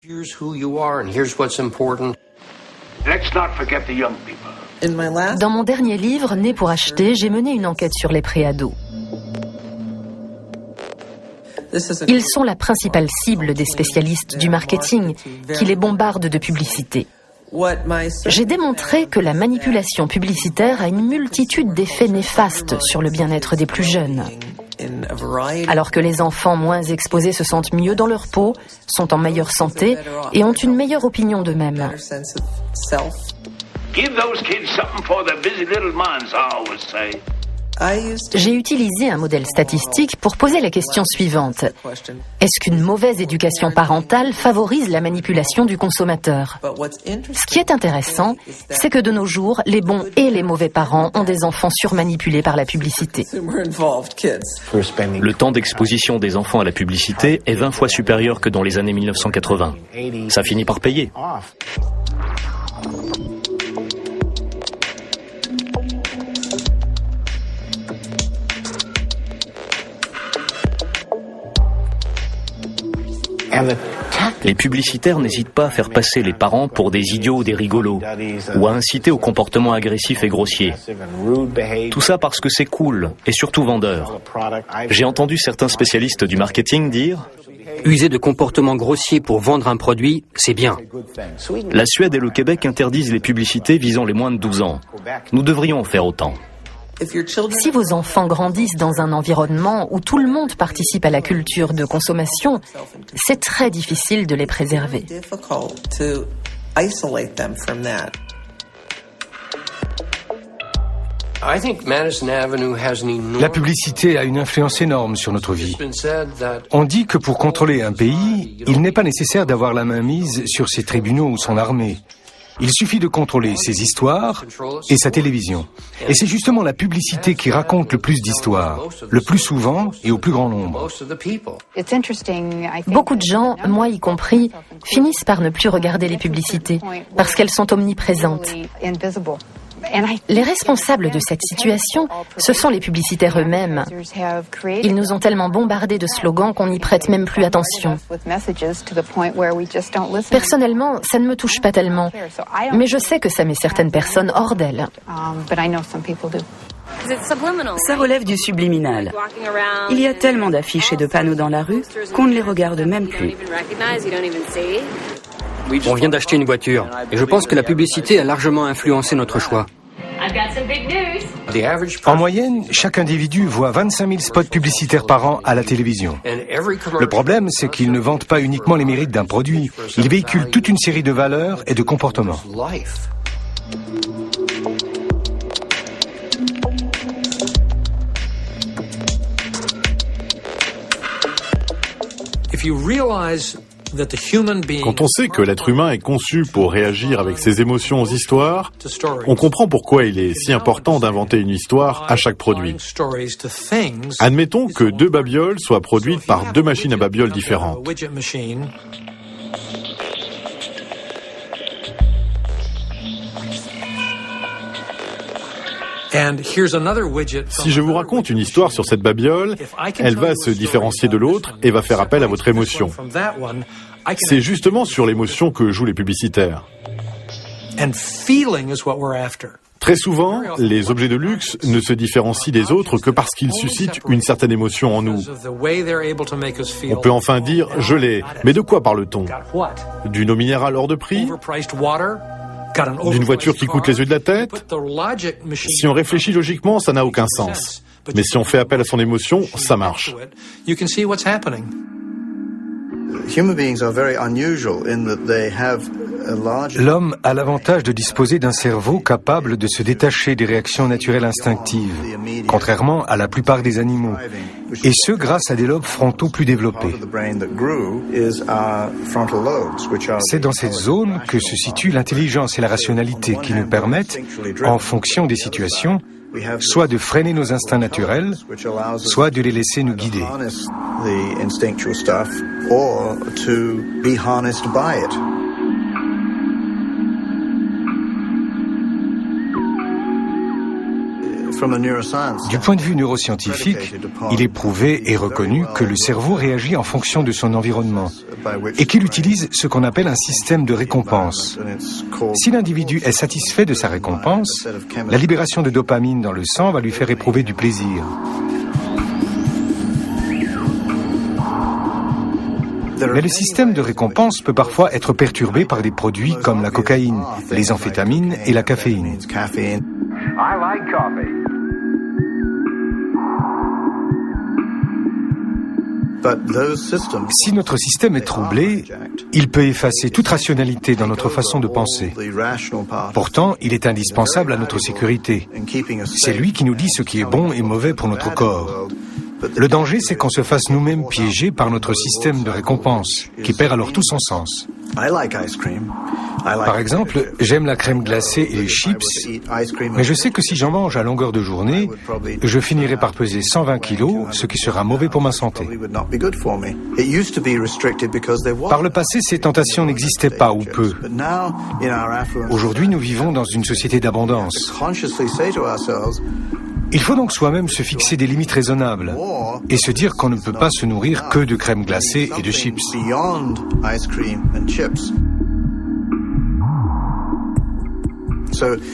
Here's who you are and here's what's important. Let's not forget the young people. Dans mon dernier livre, Né pour acheter, j'ai mené une enquête sur les préados. Ils sont la principale cible des spécialistes du marketing qui les bombardent de publicité. J'ai démontré que la manipulation publicitaire a une multitude d'effets néfastes sur le bien-être des plus jeunes. Alors que les enfants moins exposés se sentent mieux dans leur peau, sont en meilleure santé et ont une meilleure opinion d'eux-mêmes. Give those kids something for their busy little minds, I always say. J'ai utilisé un modèle statistique pour poser la question suivante. Est-ce qu'une mauvaise éducation parentale favorise la manipulation du consommateur ? Ce qui est intéressant, c'est que de nos jours, les bons et les mauvais parents ont des enfants surmanipulés par la publicité. Le temps d'exposition des enfants à la publicité est 20 fois supérieur que dans les années 1980. Ça finit par payer. Les publicitaires n'hésitent pas à faire passer les parents pour des idiots ou des rigolos, ou à inciter au comportement agressif et grossier. Tout ça parce que c'est cool, et surtout vendeur. J'ai entendu certains spécialistes du marketing dire « User de comportements grossiers pour vendre un produit, c'est bien. » La Suède et le Québec interdisent les publicités visant les moins de 12 ans. Nous devrions en faire autant. Si vos enfants grandissent dans un environnement où tout le monde participe à la culture de consommation, c'est très difficile de les préserver. La publicité a une influence énorme sur notre vie. On dit que pour contrôler un pays, il n'est pas nécessaire d'avoir la main mise sur ses tribunaux ou son armée. Il suffit de contrôler ses histoires et sa télévision. Et c'est justement la publicité qui raconte le plus d'histoires, le plus souvent et au plus grand nombre. Beaucoup de gens, moi y compris, finissent par ne plus regarder les publicités parce qu'elles sont omniprésentes. Les responsables de cette situation, ce sont les publicitaires eux-mêmes. Ils nous ont tellement bombardés de slogans qu'on n'y prête même plus attention. Personnellement, ça ne me touche pas tellement, mais je sais que ça met certaines personnes hors d'elles. Ça relève du subliminal. Il y a tellement d'affiches et de panneaux dans la rue qu'on ne les regarde même plus. On vient d'acheter une voiture et je pense que la publicité a largement influencé notre choix. En moyenne, chaque individu voit 25 000 spots publicitaires par an à la télévision. Le problème, c'est qu'ils ne vendent pas uniquement les mérites d'un produit. Ils véhiculent toute une série de valeurs et de comportements. Quand on sait que l'être humain est conçu pour réagir avec ses émotions aux histoires, on comprend pourquoi il est si important d'inventer une histoire à chaque produit. Admettons que 2 babioles soient produites par 2 machines à babioles différentes. Si je vous raconte une histoire sur cette babiole, elle va se différencier de l'autre et va faire appel à votre émotion. C'est justement sur l'émotion que jouent les publicitaires. Très souvent, les objets de luxe ne se différencient des autres que parce qu'ils suscitent une certaine émotion en nous. On peut enfin dire « je l'ai ». Mais de quoi parle-t-on ? D'une eau minérale hors de prix ? D'une voiture qui coûte les yeux de la tête ? Si on réfléchit logiquement, ça n'a aucun sens. Mais si on fait appel à son émotion, ça marche. L'homme a l'avantage de disposer d'un cerveau capable de se détacher des réactions naturelles instinctives, contrairement à la plupart des animaux, et ce grâce à des lobes frontaux plus développés. C'est dans cette zone que se situent l'intelligence et la rationalité qui nous permettent, en fonction des situations, soit de freiner nos instincts naturels, soit de les laisser nous guider. Du point de vue neuroscientifique, il est prouvé et reconnu que le cerveau réagit en fonction de son environnement et qu'il utilise ce qu'on appelle un système de récompense. Si l'individu est satisfait de sa récompense, la libération de dopamine dans le sang va lui faire éprouver du plaisir. Mais le système de récompense peut parfois être perturbé par des produits comme la cocaïne, les amphétamines et la caféine. I like coffee. Si notre système est troublé, il peut effacer toute rationalité dans notre façon de penser. Pourtant, il est indispensable à notre sécurité. C'est lui qui nous dit ce qui est bon et mauvais pour notre corps. Le danger, c'est qu'on se fasse nous-mêmes piéger par notre système de récompense, qui perd alors tout son sens. Par exemple, j'aime la crème glacée et les chips, mais je sais que si j'en mange à longueur de journée, je finirai par peser 120 kilos, ce qui sera mauvais pour ma santé. Par le passé, ces tentations n'existaient pas ou peu. Aujourd'hui, nous vivons dans une société d'abondance. Il faut donc soi-même se fixer des limites raisonnables et se dire qu'on ne peut pas se nourrir que de crème glacée et de chips.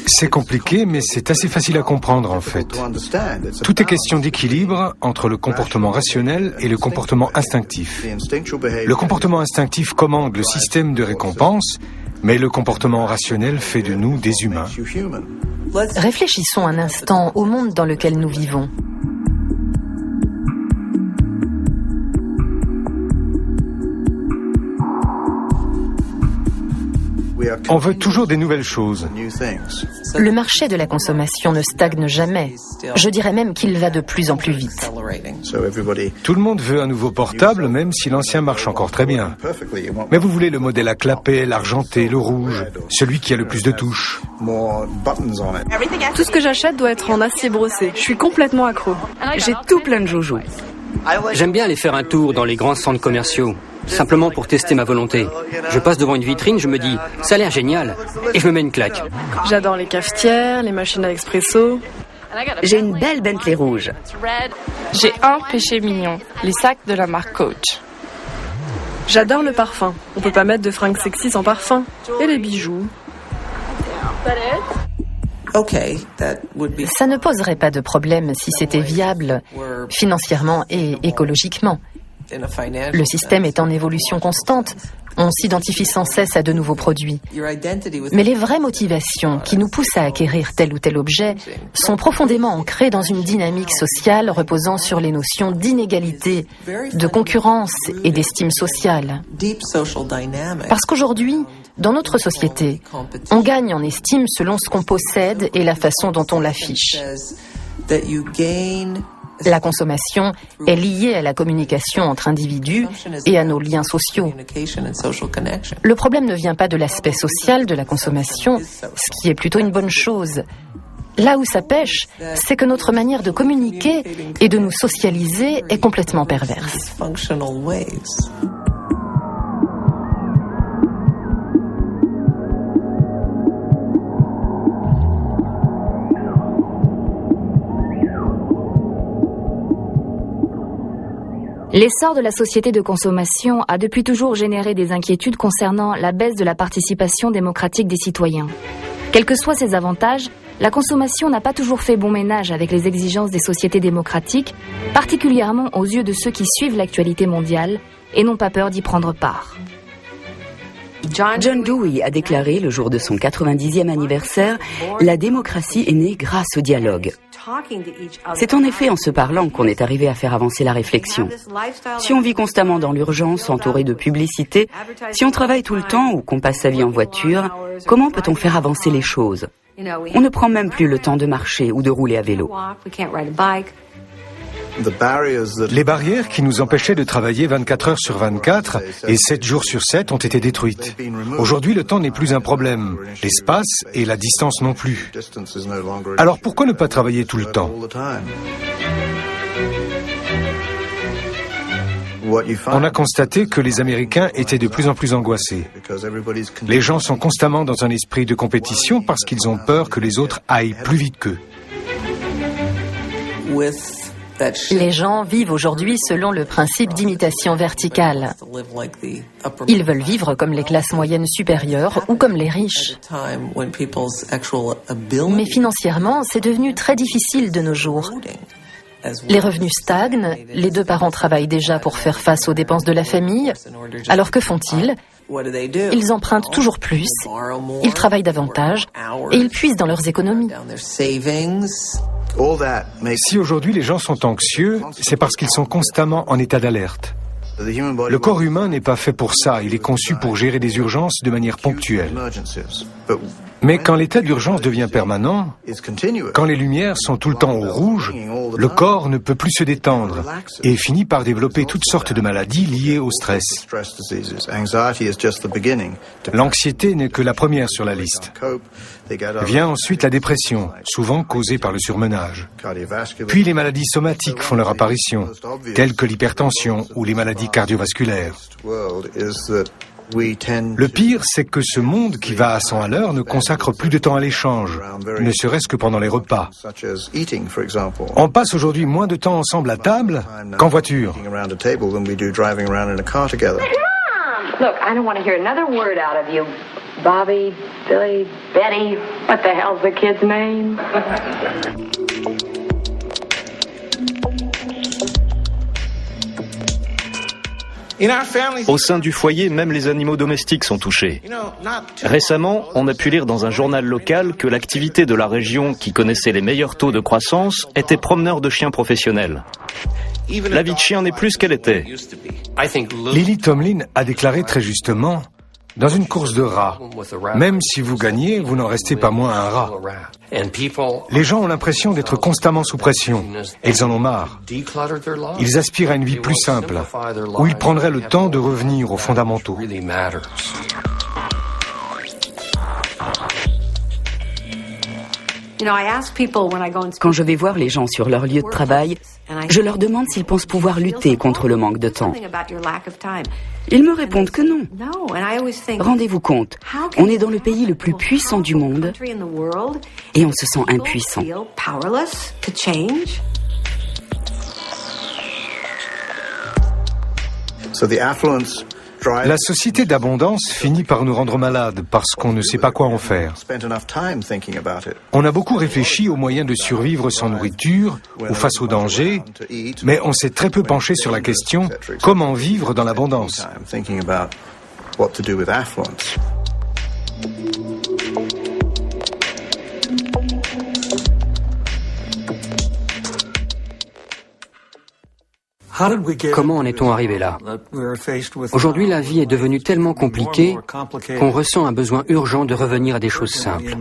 C'est compliqué, mais c'est assez facile à comprendre en fait. Tout est question d'équilibre entre le comportement rationnel et le comportement instinctif. Le comportement instinctif commande le système de récompense, mais le comportement rationnel fait de nous des humains. Réfléchissons un instant au monde dans lequel nous vivons. On veut toujours des nouvelles choses. Le marché de la consommation ne stagne jamais. Je dirais même qu'il va de plus en plus vite. Tout le monde veut un nouveau portable, même si l'ancien marche encore très bien. Mais vous voulez le modèle à clapet, l'argenté, le rouge, celui qui a le plus de touches. Tout ce que j'achète doit être en acier brossé. Je suis complètement accro. J'ai tout plein de joujoux. J'aime bien aller faire un tour dans les grands centres commerciaux, simplement pour tester ma volonté. Je passe devant une vitrine, je me dis « ça a l'air génial » et je me mets une claque. J'adore les cafetières, les machines à expresso. J'ai une belle Bentley rouge. J'ai un péché mignon, les sacs de la marque Coach. J'adore le parfum. On peut pas mettre de fringues sexy sans parfum. Et les bijoux. Ça ne poserait pas de problème si c'était viable financièrement et écologiquement. Le système est en évolution constante. On s'identifie sans cesse à de nouveaux produits. Mais les vraies motivations qui nous poussent à acquérir tel ou tel objet sont profondément ancrées dans une dynamique sociale reposant sur les notions d'inégalité, de concurrence et d'estime sociale. Parce qu'aujourd'hui, dans notre société, on gagne en estime selon ce qu'on possède et la façon dont on l'affiche. La consommation est liée à la communication entre individus et à nos liens sociaux. Le problème ne vient pas de l'aspect social de la consommation, ce qui est plutôt une bonne chose. Là où ça pêche, c'est que notre manière de communiquer et de nous socialiser est complètement perverse. L'essor de la société de consommation a depuis toujours généré des inquiétudes concernant la baisse de la participation démocratique des citoyens. Quels que soient ses avantages, la consommation n'a pas toujours fait bon ménage avec les exigences des sociétés démocratiques, particulièrement aux yeux de ceux qui suivent l'actualité mondiale et n'ont pas peur d'y prendre part. John Dewey a déclaré le jour de son 90e anniversaire « La démocratie est née grâce au dialogue ». C'est en effet en se parlant qu'on est arrivé à faire avancer la réflexion. Si on vit constamment dans l'urgence, entouré de publicité, si on travaille tout le temps ou qu'on passe sa vie en voiture, comment peut-on faire avancer les choses ? On ne prend même plus le temps de marcher ou de rouler à vélo. Les barrières qui nous empêchaient de travailler 24 heures sur 24 et 7 jours sur 7 ont été détruites. Aujourd'hui, le temps n'est plus un problème, l'espace et la distance non plus. Alors pourquoi ne pas travailler tout le temps ? On a constaté que les Américains étaient de plus en plus angoissés. Les gens sont constamment dans un esprit de compétition parce qu'ils ont peur que les autres aillent plus vite qu'eux. Les gens vivent aujourd'hui selon le principe d'imitation verticale. Ils veulent vivre comme les classes moyennes supérieures ou comme les riches. Mais financièrement, c'est devenu très difficile de nos jours. Les revenus stagnent, les deux parents travaillent déjà pour faire face aux dépenses de la famille. Alors que font-ils ? Ils empruntent toujours plus, ils travaillent davantage et ils puisent dans leurs économies. Si aujourd'hui les gens sont anxieux, c'est parce qu'ils sont constamment en état d'alerte. Le corps humain n'est pas fait pour ça, il est conçu pour gérer des urgences de manière ponctuelle. Mais quand l'état d'urgence devient permanent, quand les lumières sont tout le temps au rouge, le corps ne peut plus se détendre et finit par développer toutes sortes de maladies liées au stress. L'anxiété n'est que la première sur la liste. Vient ensuite la dépression, souvent causée par le surmenage. Puis les maladies somatiques font leur apparition, telles que l'hypertension ou les maladies cardiovasculaires. Le pire, c'est que ce monde qui va à 100 à l'heure ne consacre plus de temps à l'échange, ne serait-ce que pendant les repas. On passe aujourd'hui moins de temps ensemble à table qu'en voiture. Look, I don't want to hear another word out of you. Bobby, Billy, Betty, what the hell's the kid's name? Au sein du foyer, même les animaux domestiques sont touchés. Récemment, on a pu lire dans un journal local que l'activité de la région qui connaissait les meilleurs taux de croissance était promeneur de chiens professionnels. La vie de chien n'est plus ce qu'elle était. Lily Tomlin a déclaré très justement, dans une course de rats, même si vous gagnez, vous n'en restez pas moins un rat. Les gens ont l'impression d'être constamment sous pression. Ils en ont marre. Ils aspirent à une vie plus simple, où ils prendraient le temps de revenir aux fondamentaux. Quand je vais voir les gens sur leur lieu de travail, je leur demande s'ils pensent pouvoir lutter contre le manque de temps. Ils me répondent que non. Rendez-vous compte, on est dans le pays le plus puissant du monde et on se sent impuissant. La société d'abondance finit par nous rendre malades parce qu'on ne sait pas quoi en faire. On a beaucoup réfléchi aux moyens de survivre sans nourriture ou face aux dangers, mais on s'est très peu penché sur la question comment vivre dans l'abondance. Comment en est-on arrivé là ? Aujourd'hui, la vie est devenue tellement compliquée qu'on ressent un besoin urgent de revenir à des choses simples.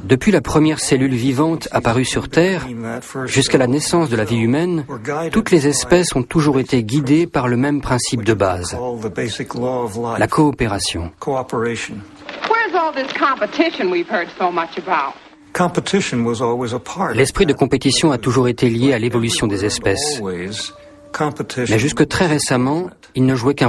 Depuis la première cellule vivante apparue sur Terre, jusqu'à la naissance de la vie humaine, toutes les espèces ont toujours été guidées par le même principe de base, la coopération. L'esprit de compétition a toujours été lié à l'évolution des espèces. Mais jusque très récemment, il ne jouait qu'un